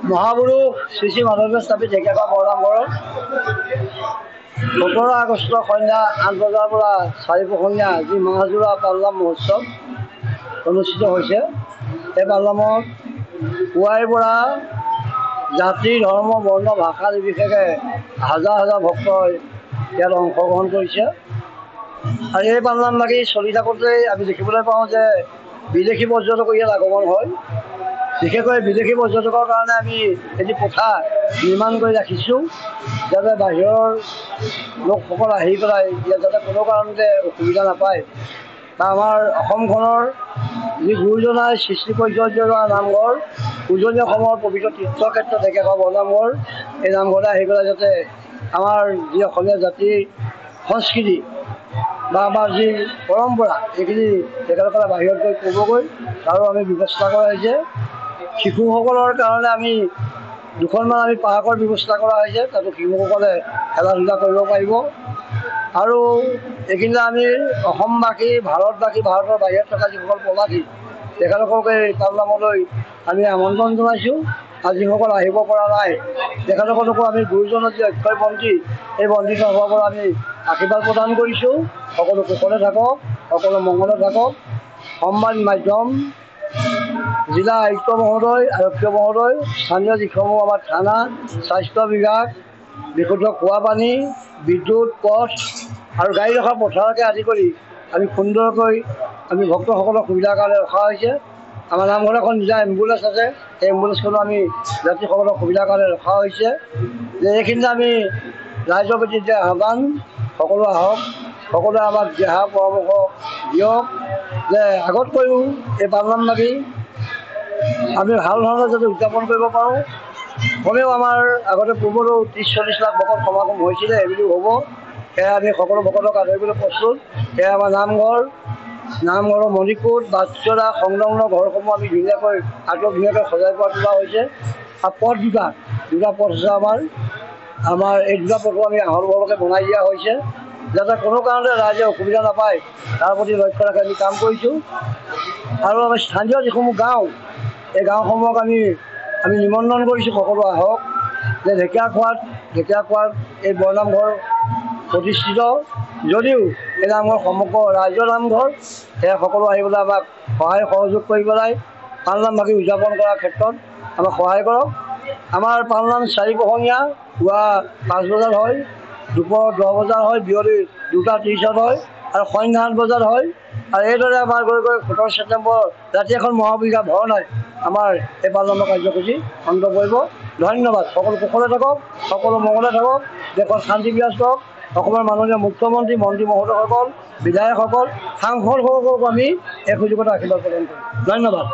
মহাপুৰুষ শ্ৰী শ্ৰী মাধৱদেৱ স্থাপিত ঢেকীয়াখোৱা বৰনামঘৰত ১৭ আগষ্ট সন্ধ্যা ৮ বজাৰ পৰা চাৰিপোহনীয়া যি মাহজোৰা পালনাম মহোৎসৱ অনুষ্ঠিত হৈছে। এই পালনামত পুৱাৰে পৰা জাতি ধৰ্ম বৰ্ণ ভাষা নিৰ্বিশেষে হাজাৰ হাজাৰ ভক্তই ইয়াত অংশগ্ৰহণ কৰিছে। আৰু এই পালনাম লাগি চলি থাকোঁতেই আমি দেখিবলৈ পাওঁ যে বিদেশী পৰ্যটক ইয়াত আগমন হয়। বিশেষকৈ বিদেশী পৰ্যটকৰ কাৰণে আমি এটি কোঠা নিৰ্মাণ কৰি ৰাখিছোঁ, যাতে বাহিৰৰ লোকসকল আহি পেলাই ইয়াত যাতে কোনো কাৰণতে অসুবিধা নাপায়। বা আমাৰ অসমখনৰ যি গুৰুজনাই সৃষ্টি পৰ্য্যৰ্য্য নামঘৰ, পূজনীয় সময়ৰ পবিত্ৰ তীৰ্থক্ষেত্ৰ ঢেকীয়াখোৱা বৰনামঘৰ, এই নামঘৰলৈ আহি পেলাই যাতে আমাৰ যি অসমীয়া জাতিৰ সংস্কৃতি বা আমাৰ যি পৰম্পৰা এইখিনি তেখেতসকলে বাহিৰত গৈ ক'বগৈ, তাৰো আমি ব্যৱস্থা কৰা হৈছে। শিশুসকলৰ কাৰণে আমি দুখনমান পাৰ্কৰ ব্যৱস্থা কৰা হৈছে, তাতো শিশুসকলে খেলা ধূলা কৰিব পাৰিব। আৰু এইখিনিতে আমি অসমবাসী ভাৰতবাসী ভাৰতৰ বাহিৰত থকা যিসকল প্ৰবাসী তেখেতসকলক এই পালনামলৈ আমি আমন্ত্ৰণ জনাইছোঁ। আৰু যিসকল আহিব পৰা নাই তেখেতসকলকো আমি গুৰুজনৰ যি অক্ষয় বন্তি, এই বন্তি নভাৰ পৰা আমি আশীৰ্বাদ প্ৰদান কৰিছোঁ। সকলো কুশলে থাকক, সকলো মংগলে থাকক। সংবাদ মাধ্যম, জিলা আয়ুক্ত মহোদয়, আৰক্ষী মহোদয়, স্থানীয় যিসমূহ আমাৰ থানা, স্বাস্থ্য বিভাগ, বিশুদ্ধ খোৱা পানী, বিদ্যুৎ, পথ আৰু গাড়ী ৰখা পথাৰকে আদি কৰি আমি সুন্দৰকৈ আমি ভক্তসকলৰ সুবিধাৰ কাৰণে ৰখা হৈছে। আমাৰ নামঘৰত এখন নিজা এম্বুলেঞ্চ আছে, সেই এম্বুলেঞ্চখনো আমি যাত্ৰীসকলৰ সুবিধাৰ কাৰণে ৰখা হৈছে। যে এইখিনিতে আমি ৰাইজৰ প্ৰতি যে আহ্বান, সকলো আহক, সকলোৱে আমাক দিহা পৰামৰ্শ দিয়ক যে আগতকৈও এই পালনাম লাগি আমি ভাল ধৰণে যাতে উদযাপন কৰিব পাৰোঁ। কমেও আমাৰ আগতে পূৰ্বতো ৩০-৪০ লাখ ভকত সমাগম হৈছিলে, এইবুলি হ'ব। সেয়া আমি সকলো ভকতক আদৰিবলৈ প্ৰস্তুত। সেয়া আমাৰ নামঘৰৰ মণিকূট বাটচ'ৰা সংলগ্ন ঘৰসমূহ আমি ধুনীয়াকৈ ধুনীয়াকৈ সজাই পৰা তোলা হৈছে। আৰু পথ দুটা পথ আছে আমাৰ এই দুটা পথো আমি আহল বহলকৈ বনাই দিয়া হৈছে, যাতে কোনো কাৰণতে ৰাইজে অসুবিধা নাপায় তাৰ প্ৰতি লক্ষ্য ৰাখি আমি কাম কৰিছোঁ। আৰু আমাৰ স্থানীয় যিসমূহ গাঁও, এই গাঁওসমূহক আমি নিমন্ত্ৰণ কৰিছোঁ, সকলো আহক। যে ঢেকীয়াখোৱাত এই বৰনামঘৰ প্ৰতিষ্ঠিত, যদিও এই নামঘৰ সমগ্ৰ ৰাইজৰ নামঘৰ, সেয়া সকলো আহিবলৈ আমাক সহায় সহযোগ কৰি পেলাই পালনাম ভাগি উদযাপন কৰাৰ ক্ষেত্ৰত আমাক সহায় কৰক। আমাৰ পালনাম চাৰিপোহনীয়া, পুৱা ৫ বজাত হয়, দুপৰ ১০ বজাত হয়, বিয়লি ২টা ৩০ত হয় আৰু সন্ধ্যা ৮ বজাত হয়। আৰু এইদৰে আমাৰ গৈ ১৭ ছেপ্টেম্বৰ ৰাতি এখন মহাপূজা ভৰণাই আমাৰ এই পালনামৰ কাৰ্যসূচী অন্ত পৰিব। ধন্যবাদ। সকলো কুশলে থাকক, সকলো মংগলে থাকক, দেশত শান্তি বিৰাজ কৰক। অসমৰ মাননীয় মুখ্যমন্ত্ৰী, মন্ত্ৰী মহোদয়সকল, বিধায়কসকল, সাংসদসকলকো আমি এই সুযোগতে আশীৰ্বাদ প্ৰদান কৰিম। ধন্যবাদ।